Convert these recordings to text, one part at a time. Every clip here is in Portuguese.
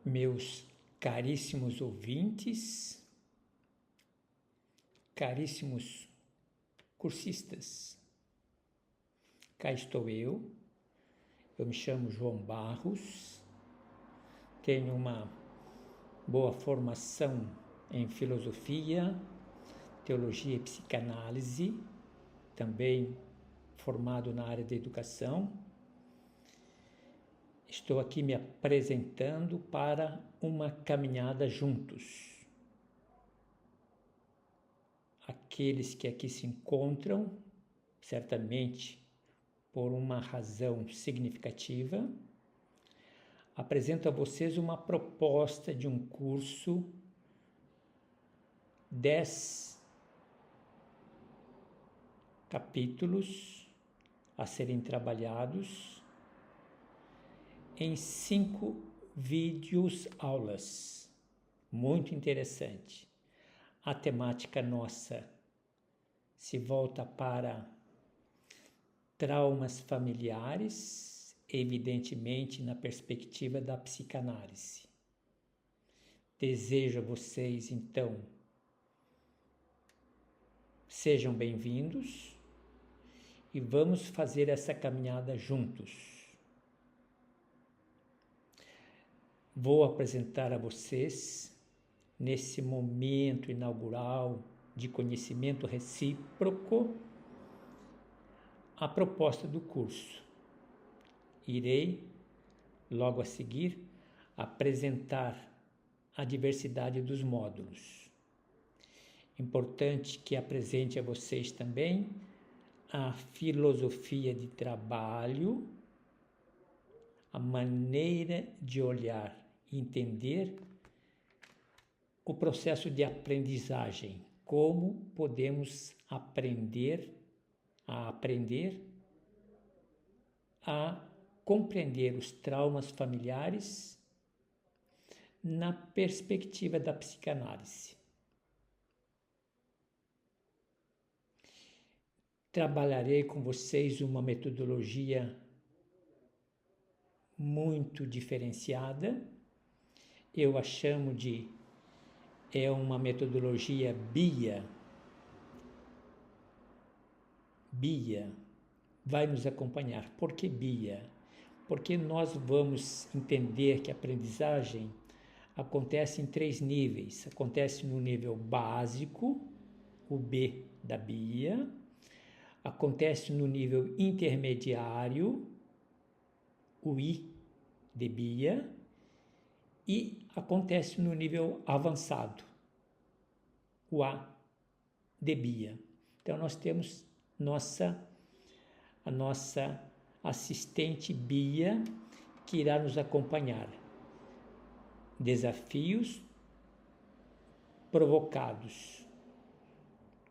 Meus caríssimos ouvintes, caríssimos cursistas, cá estou eu me chamo João Barros, tenho uma boa formação em filosofia, teologia e psicanálise, também formado na área da educação. Estou aqui me apresentando para uma caminhada juntos. Aqueles que aqui se encontram, certamente por uma razão significativa, apresento a vocês uma proposta de um curso, 10 capítulos a serem trabalhados em 5 vídeos aulas. Muito interessante. A temática nossa se volta para traumas familiares, evidentemente na perspectiva da psicanálise. Desejo a vocês, então, sejam bem-vindos e vamos fazer essa caminhada juntos. Vou apresentar a vocês, nesse momento inaugural de conhecimento recíproco, a proposta do curso. Irei, logo a seguir, apresentar a diversidade dos módulos. Importante que apresente a vocês também a filosofia de trabalho, a maneira de olhar e entender o processo de aprendizagem, como podemos aprender a compreender os traumas familiares na perspectiva da psicanálise. Trabalharei com vocês uma metodologia muito diferenciada. Eu a chamo de uma metodologia BIA. BIA vai nos acompanhar. Por que BIA? Porque nós vamos entender que a aprendizagem acontece em 3 níveis. Acontece no nível básico, o B da BIA. Acontece no nível intermediário, o I de BIA. E acontece no nível avançado, o A de BIA. Então, nós temos a nossa assistente BIA que irá nos acompanhar. Desafios provocados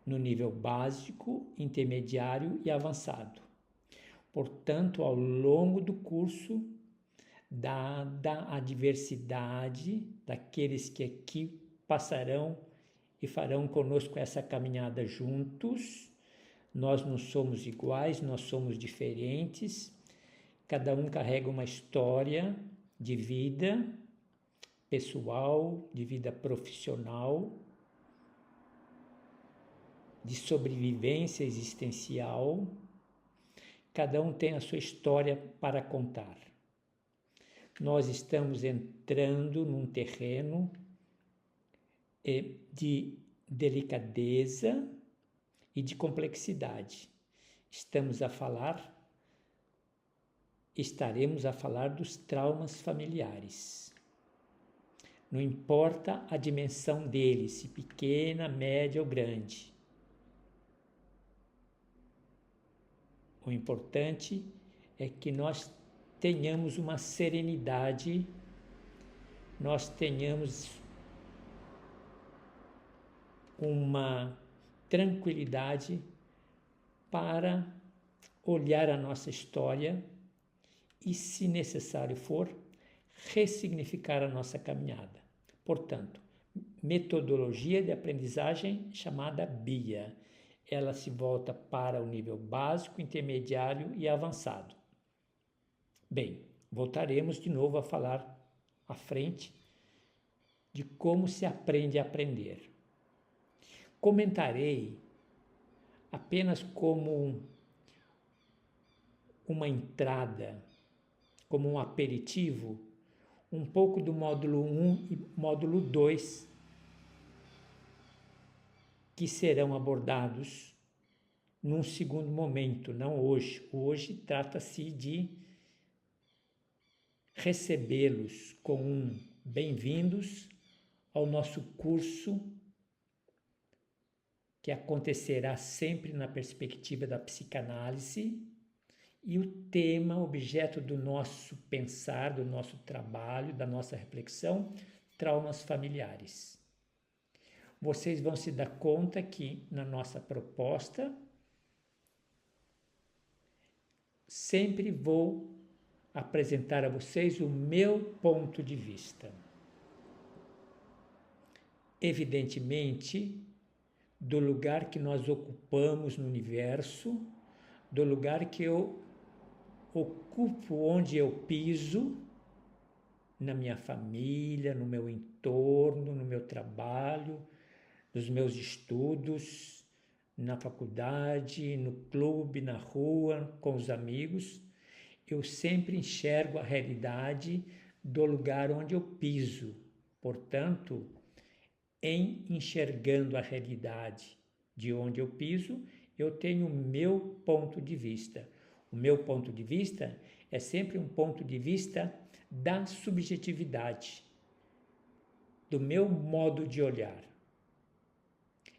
no nível básico, intermediário e avançado. Portanto, ao longo do curso, dada a diversidade daqueles que aqui passarão e farão conosco essa caminhada juntos, nós não somos iguais, nós somos diferentes, cada um carrega uma história de vida pessoal, de vida profissional, de sobrevivência existencial, cada um tem a sua história para contar. Nós estamos entrando num terreno de delicadeza e de complexidade. Estaremos a falar dos traumas familiares. Não importa a dimensão deles, se pequena, média ou grande. O importante é que nós tenhamos uma serenidade, nós tenhamos uma tranquilidade para olhar a nossa história e, se necessário for, ressignificar a nossa caminhada. Portanto, metodologia de aprendizagem chamada BIA. Ela se volta para o nível básico, intermediário e avançado. Bem, voltaremos de novo a falar à frente de como se aprende a aprender. Comentarei apenas como uma entrada, como um aperitivo, um pouco do módulo 1 e módulo 2, que serão abordados num segundo momento, não hoje. Hoje trata-se de recebê-los com um bem-vindos ao nosso curso, que acontecerá sempre na perspectiva da psicanálise, e o tema, objeto do nosso pensar, do nosso trabalho, da nossa reflexão, traumas familiares. Vocês vão se dar conta que na nossa proposta sempre vou apresentar a vocês o meu ponto de vista. Evidentemente, do lugar que nós ocupamos no universo, do lugar que eu ocupo, onde eu piso, na minha família, no meu entorno, no meu trabalho, nos meus estudos, na faculdade, no clube, na rua, com os amigos. Eu sempre enxergo a realidade do lugar onde eu piso. Portanto, em enxergando a realidade de onde eu piso, eu tenho o meu ponto de vista. O meu ponto de vista é sempre um ponto de vista da subjetividade, do meu modo de olhar.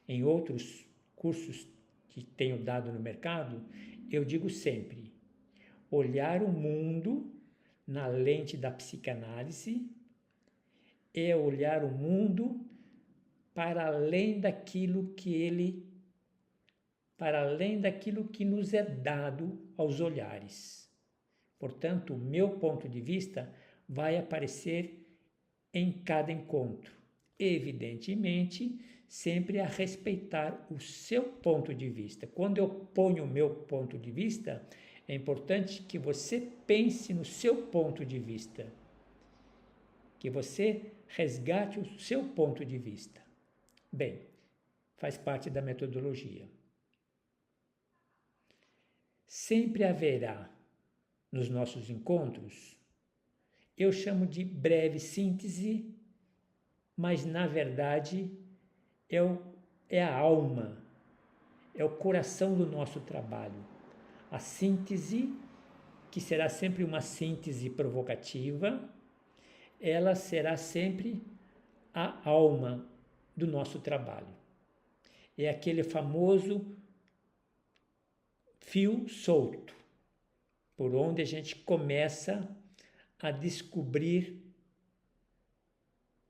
Em outros cursos que tenho dado no mercado, eu digo sempre: olhar o mundo na lente da psicanálise é olhar o mundo para além daquilo que nos é dado aos olhares. Portanto, o meu ponto de vista vai aparecer em cada encontro. Evidentemente, sempre a respeitar o seu ponto de vista. Quando eu ponho o meu ponto de vista, é importante que você pense no seu ponto de vista, que você resgate o seu ponto de vista. Bem, faz parte da metodologia. Sempre haverá nos nossos encontros, eu chamo de breve síntese, mas na verdade é a alma, é o coração do nosso trabalho. A síntese, que será sempre uma síntese provocativa, ela será sempre a alma do nosso trabalho. É aquele famoso fio solto, por onde a gente começa a descobrir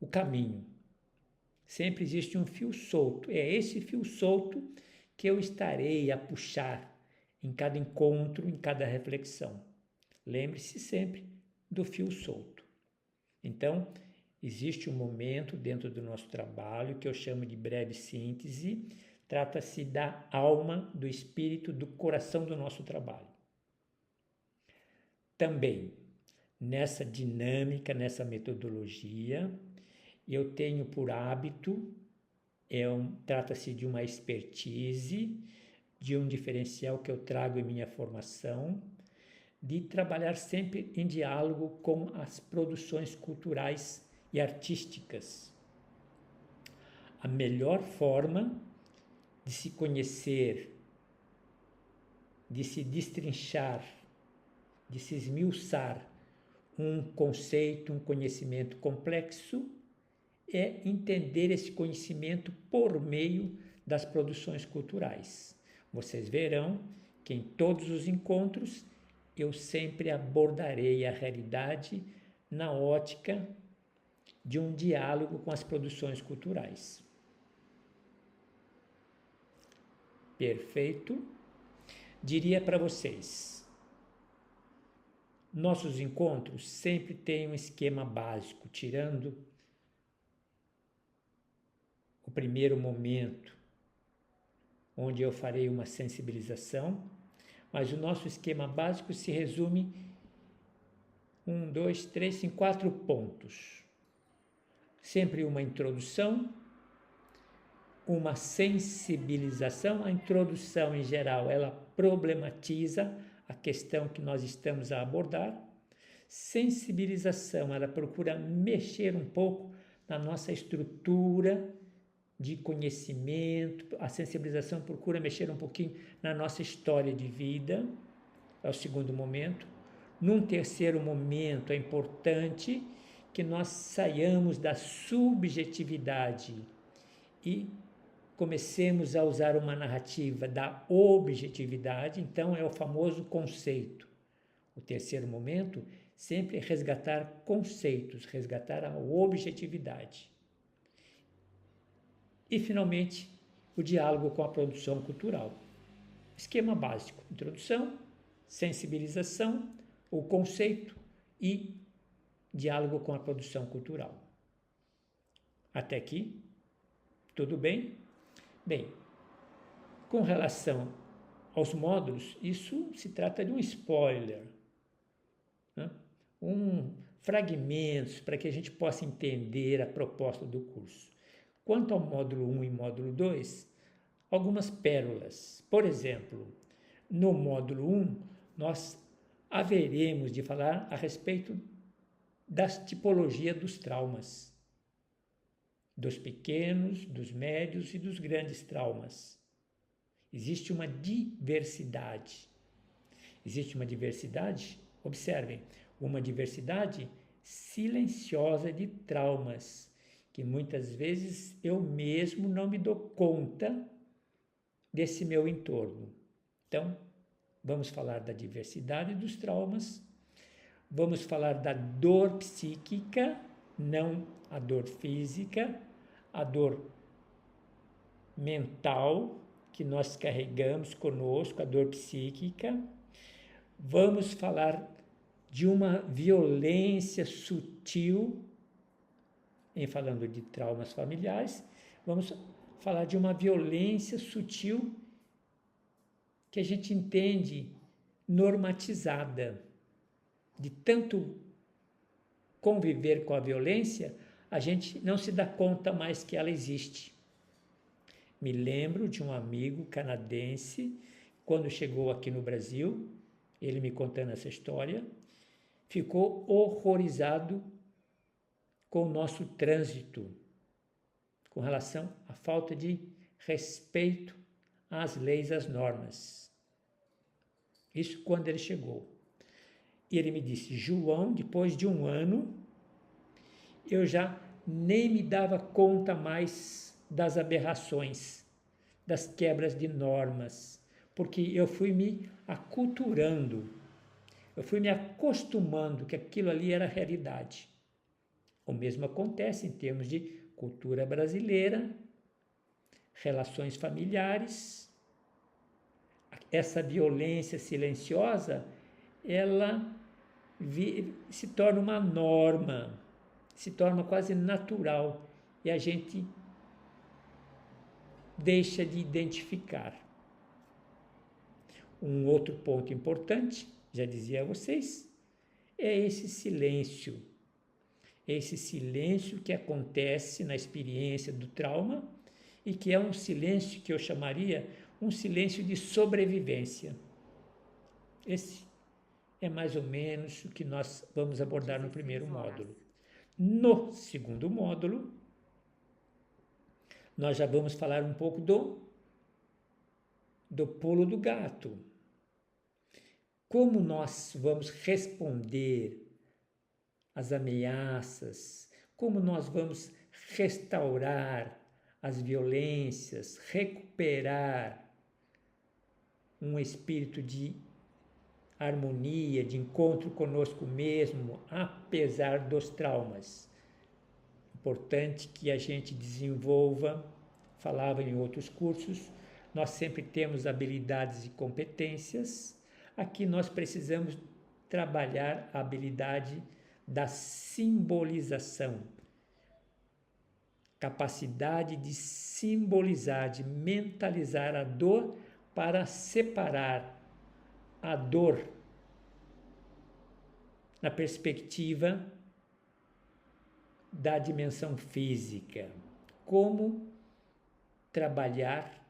o caminho. Sempre existe um fio solto. É esse fio solto que eu estarei a puxar em cada encontro, em cada reflexão. Lembre-se sempre do fio solto. Então, existe um momento dentro do nosso trabalho que eu chamo de breve síntese. Trata-se da alma, do espírito, do coração do nosso trabalho. Também, nessa dinâmica, nessa metodologia, eu tenho por hábito, trata-se de uma expertise, de um diferencial que eu trago em minha formação, de trabalhar sempre em diálogo com as produções culturais e artísticas. A melhor forma de se conhecer, de se destrinchar, de se esmiuçar um conceito, um conhecimento complexo, é entender esse conhecimento por meio das produções culturais. Vocês verão que em todos os encontros eu sempre abordarei a realidade na ótica de um diálogo com as produções culturais. Perfeito? Diria para vocês, nossos encontros sempre têm um esquema básico, tirando o primeiro momento, onde eu farei uma sensibilização, mas o nosso esquema básico se resume um, dois, três, em 4 pontos. Sempre uma introdução, uma sensibilização. A introdução, em geral, ela problematiza a questão que nós estamos a abordar. Sensibilização, ela procura mexer um pouco na nossa estrutura de conhecimento. A sensibilização procura mexer um pouquinho na nossa história de vida. É o segundo momento. Num terceiro momento, é importante que nós saiamos da subjetividade e comecemos a usar uma narrativa da objetividade. Então, é o famoso conceito. O terceiro momento, sempre é resgatar conceitos, resgatar a objetividade. E, finalmente, o diálogo com a produção cultural. Esquema básico: introdução, sensibilização, o conceito e diálogo com a produção cultural. Até aqui, tudo bem? Bem, com relação aos módulos, isso se trata de um spoiler, né? Fragmentos para que a gente possa entender a proposta do curso. Quanto ao módulo 1 e módulo 2, algumas pérolas. Por exemplo, no módulo 1, nós haveremos de falar a respeito da tipologia dos traumas, dos pequenos, dos médios e dos grandes traumas. Existe uma diversidade. Existe uma diversidade, observem, uma diversidade silenciosa de traumas, que muitas vezes eu mesmo não me dou conta desse meu entorno. Então, vamos falar da diversidade dos traumas, vamos falar da dor psíquica, não a dor física, a dor mental que nós carregamos conosco, a dor psíquica. Vamos falar de uma violência sutil, em falando de traumas familiares, vamos falar de uma violência sutil que a gente entende normatizada. De tanto conviver com a violência, a gente não se dá conta mais que ela existe. Me lembro de um amigo canadense, quando chegou aqui no Brasil, ele me contando essa história, ficou horrorizado com o nosso trânsito, com relação à falta de respeito às leis, às normas. Isso quando ele chegou. E ele me disse: João, depois de 1 ano, eu já nem me dava conta mais das aberrações, das quebras de normas, porque eu fui me aculturando, eu fui me acostumando que aquilo ali era realidade. O mesmo acontece em termos de cultura brasileira, relações familiares. Essa violência silenciosa, ela se torna uma norma, se torna quase natural e a gente deixa de identificar. Um outro ponto importante, já dizia a vocês, é esse silêncio. Esse silêncio que acontece na experiência do trauma e que é um silêncio que eu chamaria um silêncio de sobrevivência. Esse é mais ou menos o que nós vamos abordar no primeiro módulo. No segundo módulo, nós já vamos falar um pouco do pulo do gato. Como nós vamos responder às ameaças, como nós vamos restaurar as violências, recuperar um espírito de harmonia, de encontro conosco mesmo, apesar dos traumas. Importante que a gente desenvolva, falava em outros cursos, nós sempre temos habilidades e competências. Aqui nós precisamos trabalhar a habilidade da simbolização, capacidade de simbolizar, de mentalizar a dor para separar a dor na perspectiva da dimensão física. Como trabalhar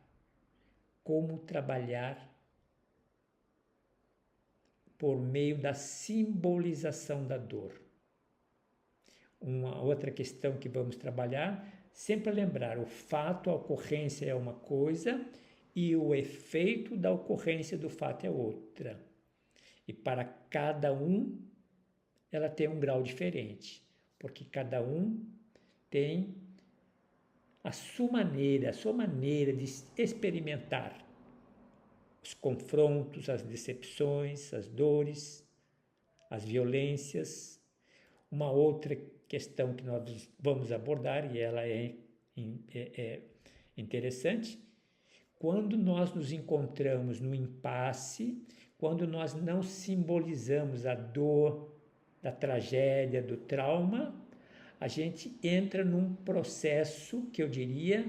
por meio da simbolização da dor. Uma outra questão que vamos trabalhar, sempre lembrar, o fato, a ocorrência é uma coisa e o efeito da ocorrência do fato é outra. E para cada um, ela tem um grau diferente, porque cada um tem a sua maneira de experimentar os confrontos, as decepções, as dores, as violências. Uma outra questão que nós vamos abordar, e ela é interessante, quando nós nos encontramos no impasse, quando nós não simbolizamos a dor, da tragédia, do trauma, a gente entra num processo que eu diria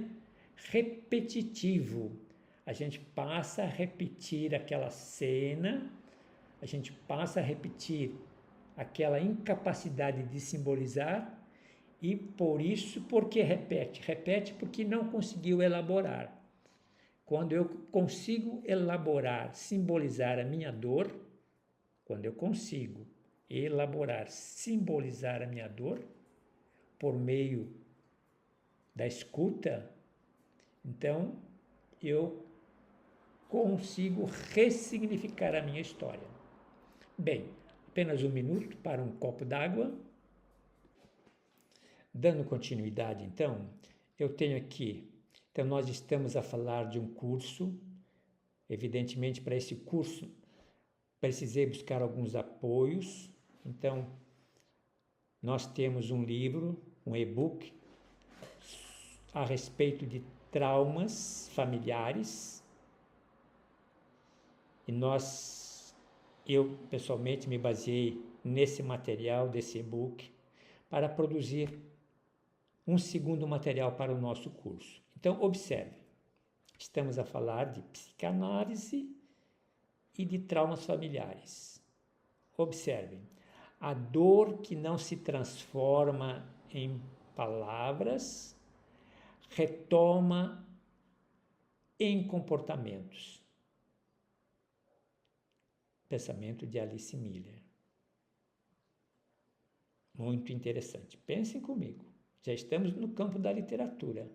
repetitivo. A gente passa a repetir aquela cena, a gente passa a repetir aquela incapacidade de simbolizar e por que repete? Repete porque não conseguiu elaborar. Quando eu consigo elaborar, simbolizar a minha dor, quando eu consigo elaborar, simbolizar a minha dor por meio da escuta, então eu consigo ressignificar a minha história. Bem, apenas um minuto para um copo d'água. Dando continuidade, então, eu tenho aqui, então nós estamos a falar de um curso, evidentemente para esse curso precisei buscar alguns apoios, então nós temos um livro, um e-book a respeito de traumas familiares e eu pessoalmente me baseei nesse material, desse e-book, para produzir um segundo material para o nosso curso. Então, observe, estamos a falar de psicanálise e de traumas familiares. Observem, a dor que não se transforma em palavras retoma em comportamentos. Pensamento de Alice Miller. Muito interessante. Pensem comigo. Já estamos no campo da literatura.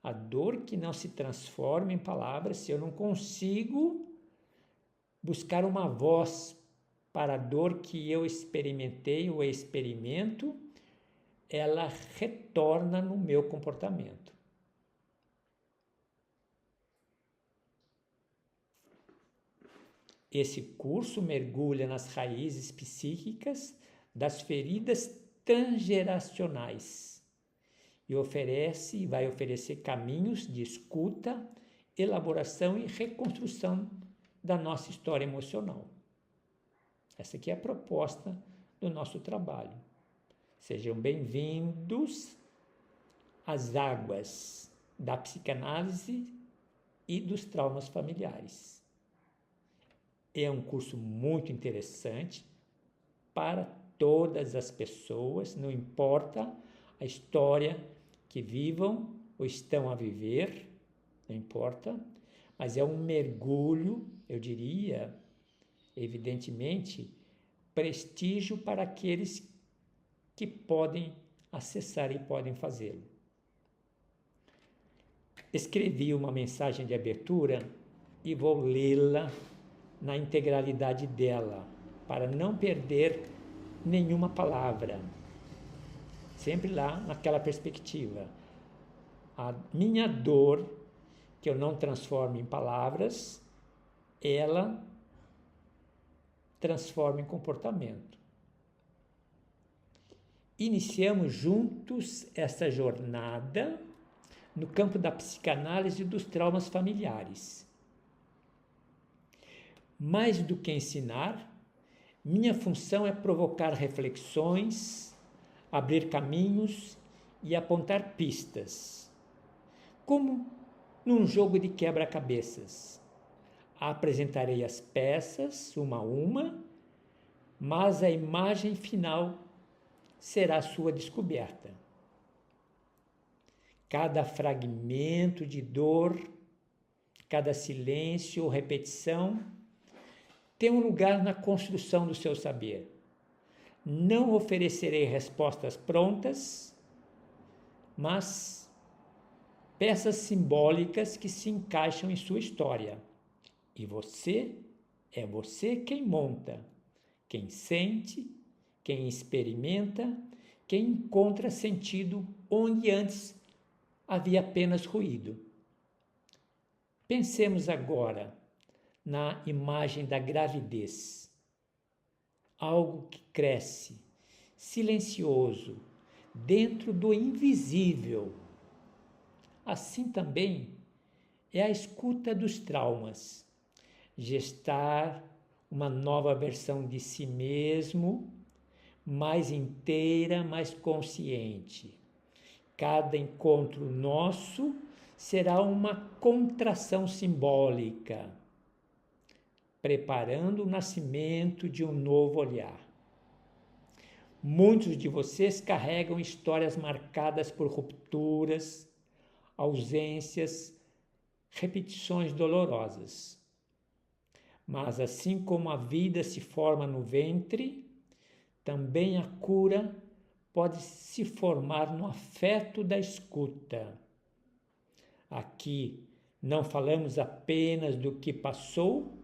A dor que não se transforma em palavras, se eu não consigo buscar uma voz para a dor que eu experimentei ou experimento, ela retorna no meu comportamento. Esse curso mergulha nas raízes psíquicas das feridas transgeracionais e vai oferecer caminhos de escuta, elaboração e reconstrução da nossa história emocional. Essa aqui é a proposta do nosso trabalho. Sejam bem-vindos às águas da psicanálise e dos traumas familiares. É um curso muito interessante para todas as pessoas, não importa a história que vivam ou estão a viver, não importa, mas é um mergulho, eu diria, evidentemente, prestígio para aqueles que podem acessar e podem fazê-lo. Escrevi uma mensagem de abertura e vou lê-la na integralidade dela, para não perder nenhuma palavra. Sempre lá naquela perspectiva. A minha dor, que eu não transformo em palavras, ela transforma em comportamento. Iniciamos juntos essa jornada no campo da psicanálise e dos traumas familiares. Mais do que ensinar, minha função é provocar reflexões, abrir caminhos e apontar pistas. Como num jogo de quebra-cabeças. Apresentarei as peças, uma a uma, mas a imagem final será sua descoberta. Cada fragmento de dor, cada silêncio ou repetição tem um lugar na construção do seu saber. Não oferecerei respostas prontas, mas peças simbólicas que se encaixam em sua história. E é você quem monta, quem sente, quem experimenta, quem encontra sentido onde antes havia apenas ruído. Pensemos agora na imagem da gravidez. Algo que cresce, silencioso, dentro do invisível. Assim também é a escuta dos traumas. Gestar uma nova versão de si mesmo, mais inteira, mais consciente. Cada encontro nosso será uma contração simbólica, preparando o nascimento de um novo olhar. Muitos de vocês carregam histórias marcadas por rupturas, ausências, repetições dolorosas. Mas assim como a vida se forma no ventre, também a cura pode se formar no afeto da escuta. Aqui não falamos apenas do que passou,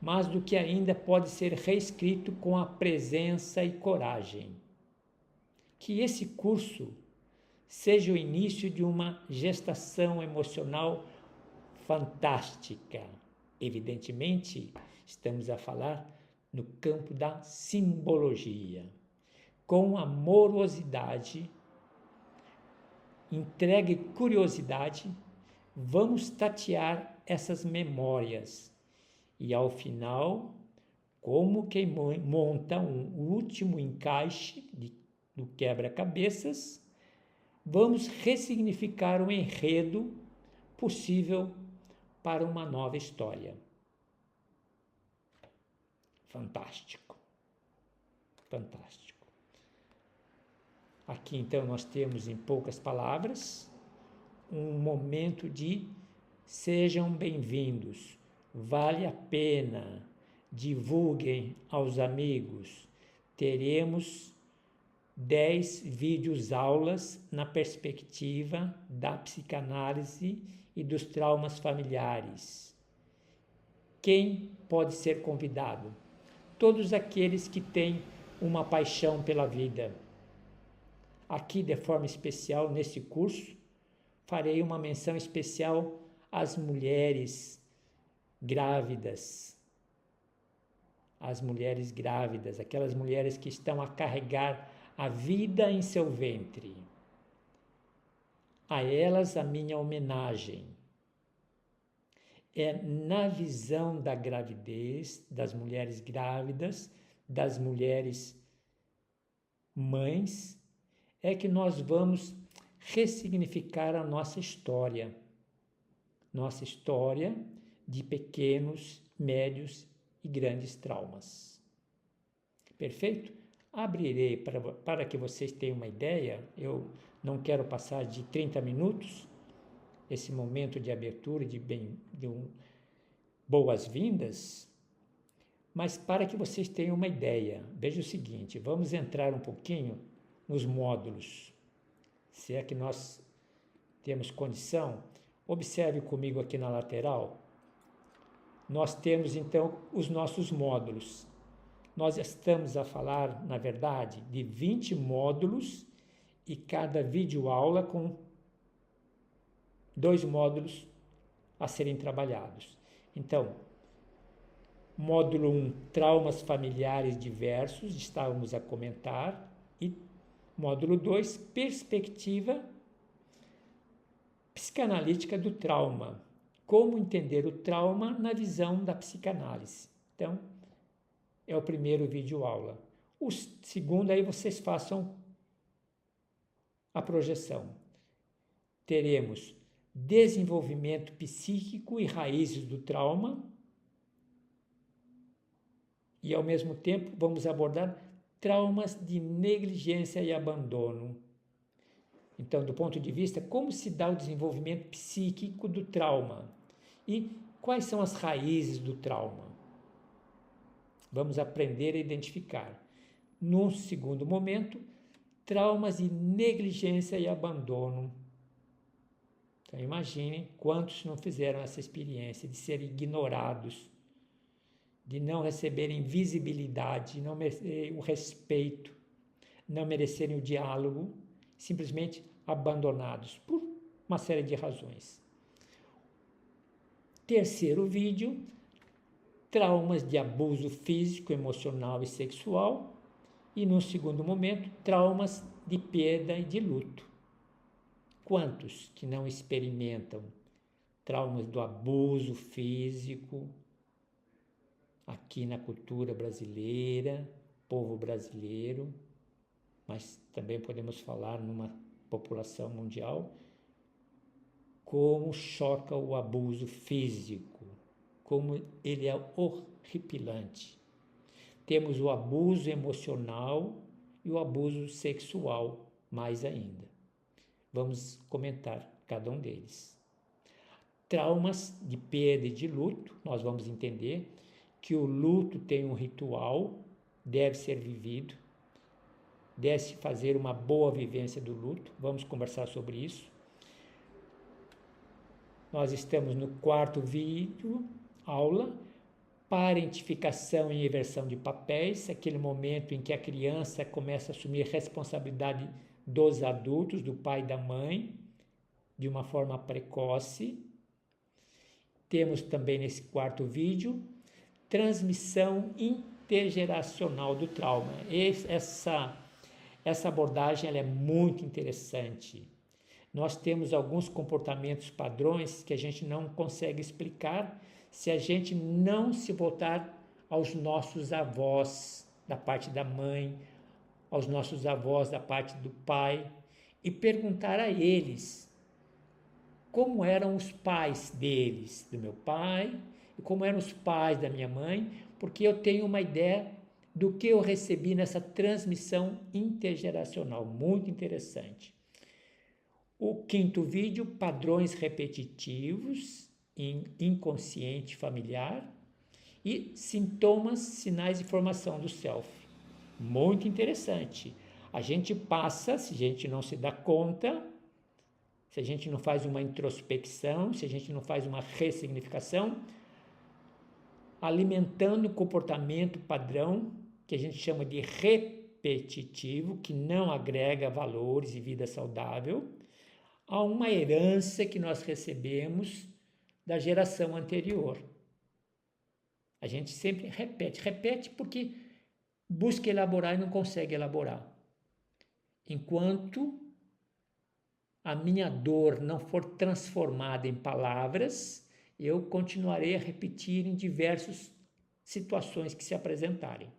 mas do que ainda pode ser reescrito com a presença e coragem. Que esse curso seja o início de uma gestação emocional fantástica. Evidentemente, estamos a falar no campo da simbologia. Com amorosidade, entrega e curiosidade, vamos tatear essas memórias. E ao final, como quem monta um último encaixe do quebra-cabeças, vamos ressignificar o enredo possível para uma nova história. Fantástico. Fantástico. Aqui então nós temos, em poucas palavras, um momento de sejam bem-vindos, vale a pena, divulguem aos amigos. Teremos 10 vídeos aulas na perspectiva da psicanálise e dos traumas familiares. Quem pode ser convidado? Todos aqueles que têm uma paixão pela vida. Aqui, de forma especial, nesse curso, farei uma menção especial às mulheres grávidas. As mulheres grávidas, aquelas mulheres que estão a carregar a vida em seu ventre. A elas a minha homenagem. É na visão da gravidez, das mulheres grávidas, das mulheres mães, é que nós vamos ressignificar a nossa história de pequenos, médios e grandes traumas. Perfeito? Abrirei para que vocês tenham uma ideia. Eu não quero passar de 30 minutos, esse momento de abertura, de boas-vindas, mas para que vocês tenham uma ideia, veja o seguinte, vamos entrar um pouquinho nos módulos, se é que nós temos condição. Observe comigo aqui na lateral, nós temos então os nossos módulos. Nós estamos a falar, na verdade, de 20 módulos e cada videoaula com 2 módulos a serem trabalhados. Então, módulo 1, traumas familiares diversos, estávamos a comentar, e módulo 2, perspectiva psicanalítica do trauma. Como entender o trauma na visão da psicanálise. Então, é o primeiro videoaula. O segundo, aí vocês façam a projeção. Teremos desenvolvimento psíquico e raízes do trauma. e, ao mesmo tempo, vamos abordar traumas de negligência e abandono. Então, do ponto de vista, como se dá o desenvolvimento psíquico do trauma e quais são as raízes do trauma. Vamos aprender a identificar. Num segundo momento, traumas de negligência e abandono. Então, imaginem quantos não fizeram essa experiência de serem ignorados, de não receberem visibilidade, não merecerem o respeito, não merecerem o diálogo, simplesmente abandonados por uma série de razões. Terceiro vídeo, traumas de abuso físico, emocional e sexual. E, no segundo momento, traumas de perda e de luto. Quantos que não experimentam traumas do abuso físico aqui na cultura brasileira, povo brasileiro, mas também podemos falar numa população mundial, como choca o abuso físico, como ele é horripilante. Temos o abuso emocional e o abuso sexual, mais ainda. Vamos comentar cada um deles. Traumas de perda e de luto, nós vamos entender que o luto tem um ritual, deve ser vivido, deve-se fazer uma boa vivência do luto, vamos conversar sobre isso. Nós estamos no quarto vídeo, aula, parentificação e inversão de papéis, aquele momento em que a criança começa a assumir responsabilidade dos adultos, do pai e da mãe, de uma forma precoce. Temos também nesse quarto vídeo, transmissão intergeracional do trauma. Essa abordagem ela é muito interessante. Nós temos alguns comportamentos padrões que a gente não consegue explicar se a gente não se voltar aos nossos avós da parte da mãe, aos nossos avós da parte do pai e perguntar a eles como eram os pais deles, do meu pai, e como eram os pais da minha mãe, porque eu tenho uma ideia do que eu recebi nessa transmissão intergeracional, muito interessante. O quinto vídeo, padrões repetitivos em inconsciente familiar e sintomas, sinais de formação do self. Muito interessante. A gente passa, se a gente não se dá conta, se a gente não faz uma introspecção, se a gente não faz uma ressignificação, alimentando o comportamento padrão, que a gente chama de repetitivo, que não agrega valores e vida saudável, a uma herança que nós recebemos da geração anterior. A gente sempre repete porque busca elaborar e não consegue elaborar. Enquanto a minha dor não for transformada em palavras, eu continuarei a repetir em diversas situações que se apresentarem.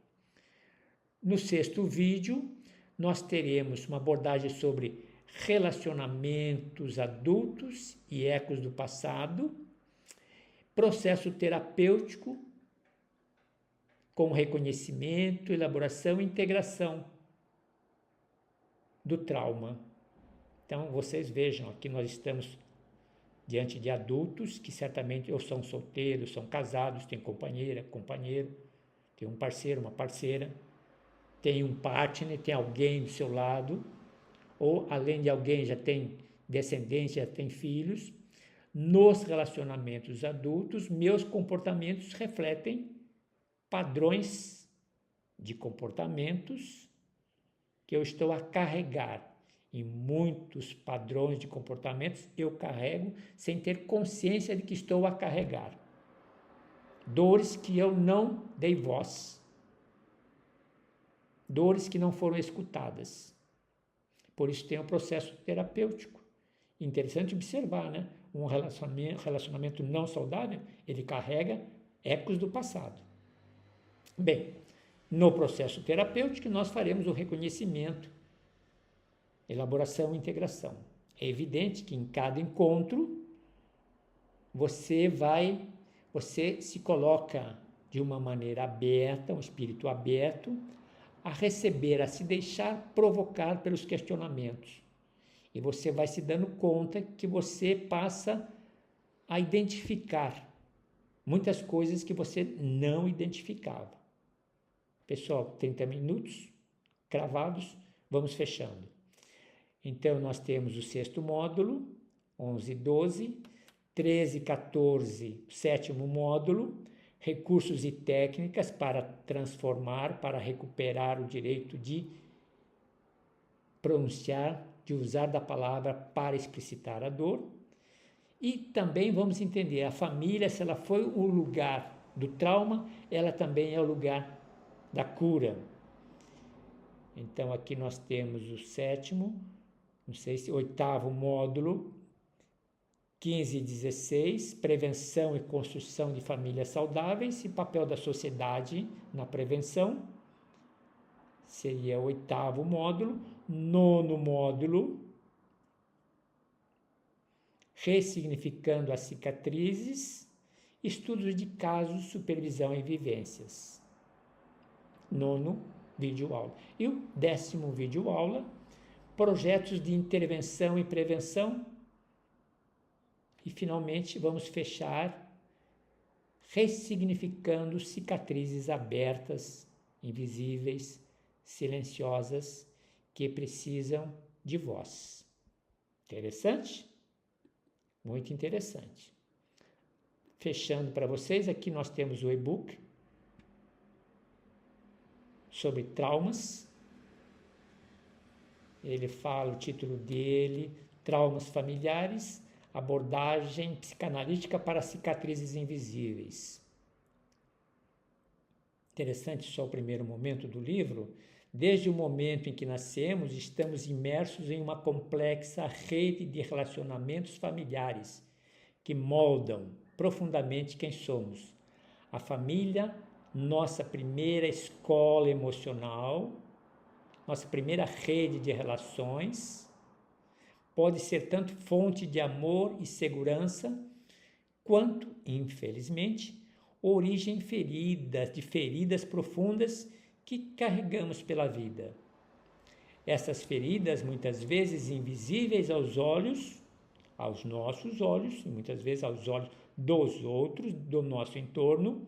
No sexto vídeo, nós teremos uma abordagem sobre relacionamentos adultos e ecos do passado, processo terapêutico com reconhecimento, elaboração e integração do trauma. Então, vocês vejam, aqui nós estamos diante de adultos que certamente ou são solteiros, são casados, têm companheira, companheiro, tem um parceiro, uma parceira, tem um partner, tem alguém do seu lado, ou além de alguém já tem descendência, já tem filhos. Nos relacionamentos adultos, meus comportamentos refletem padrões de comportamentos que eu estou a carregar. E muitos padrões de comportamentos eu carrego sem ter consciência de que estou a carregar. Dores que eu não dei voz. Dores que não foram escutadas. Por isso tem um processo terapêutico. Interessante observar, né? Um relacionamento não saudável, ele carrega ecos do passado. Bem, no processo terapêutico nós faremos o reconhecimento, elaboração e integração. É evidente que em cada encontro você se coloca de uma maneira aberta, um espírito aberto, a receber, a se deixar provocar pelos questionamentos. E você vai se dando conta que você passa a identificar muitas coisas que você não identificava. Pessoal, 30 minutos cravados, vamos fechando. Então, nós temos o 6º módulo, 11 e 12, 13 e 14, 7º módulo, recursos e técnicas para transformar, para recuperar o direito de pronunciar, de usar da palavra para explicitar a dor. E também vamos entender, a família, se ela foi o lugar do trauma, ela também é o lugar da cura. Então, aqui nós temos o 7º, não sei se 8º módulo, 15 e 16, prevenção e construção de famílias saudáveis e papel da sociedade na prevenção, seria o 8º módulo. 9º módulo, ressignificando as cicatrizes, estudos de casos, supervisão e vivências. 9º vídeo aula. E o 10º vídeo aula, projetos de intervenção e prevenção. E finalmente vamos fechar ressignificando cicatrizes abertas, invisíveis, silenciosas, que precisam de voz. Interessante? Muito interessante. Fechando para vocês, aqui nós temos o e-book sobre traumas. Ele fala, o título dele, Traumas Familiares, abordagem psicanalítica para cicatrizes invisíveis. Interessante só o primeiro momento do livro. Desde o momento em que nascemos, estamos imersos em uma complexa rede de relacionamentos familiares que moldam profundamente quem somos. A família, nossa primeira escola emocional, nossa primeira rede de relações, pode ser tanto fonte de amor e segurança, quanto, infelizmente, origem de feridas profundas que carregamos pela vida. Essas feridas, muitas vezes invisíveis aos olhos, aos nossos olhos, e muitas vezes aos olhos dos outros, do nosso entorno,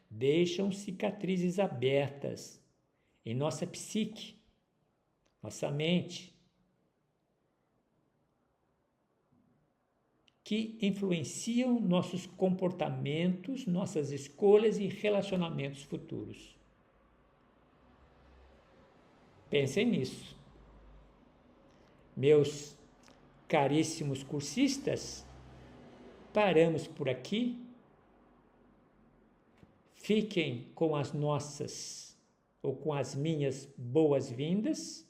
deixam cicatrizes abertas em nossa psique, nossa mente, que influenciam nossos comportamentos, nossas escolhas e relacionamentos futuros. Pensem nisso. Meus caríssimos cursistas, paramos por aqui. Fiquem com as nossas ou com as minhas boas-vindas.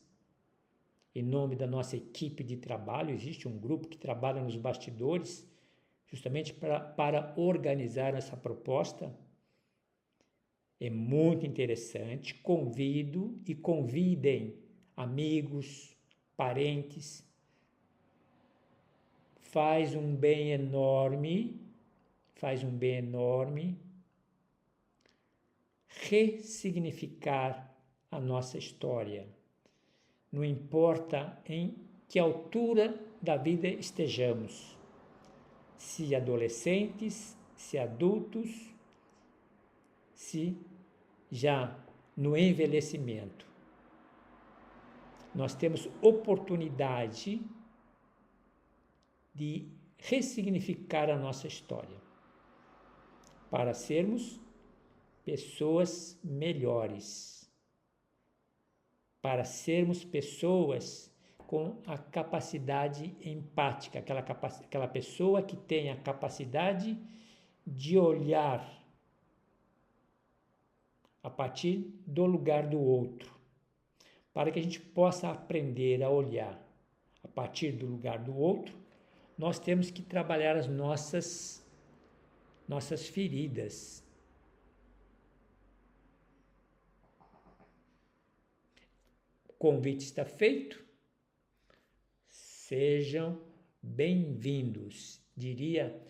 Em nome da nossa equipe de trabalho, existe um grupo que trabalha nos bastidores justamente para organizar essa proposta. É muito interessante. Convido e convidem amigos, parentes. Faz um bem enorme ressignificar a nossa história. Não importa em que altura da vida estejamos, se adolescentes, se adultos, se já no envelhecimento. Nós temos oportunidade de ressignificar a nossa história para sermos pessoas melhores, para sermos pessoas com a capacidade empática, aquela pessoa que tem a capacidade de olhar a partir do lugar do outro, para que a gente possa aprender a olhar a partir do lugar do outro. Nós temos que trabalhar as nossas feridas. O convite está feito. Sejam bem-vindos. Diria,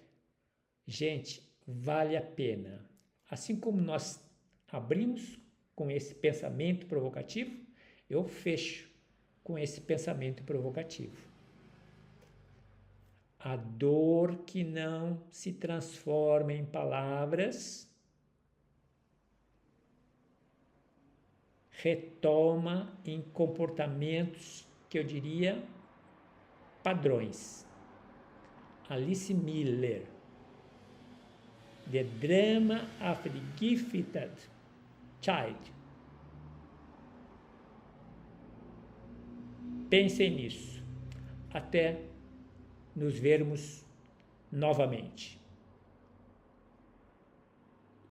gente, vale a pena. Assim como nós abrimos com esse pensamento provocativo, eu fecho com esse pensamento provocativo. A dor que não se transforma em palavras retoma em comportamentos que eu diria padrões. Alice Miller, The Drama of the Gifted Child. Pensem nisso. Até nos vermos novamente.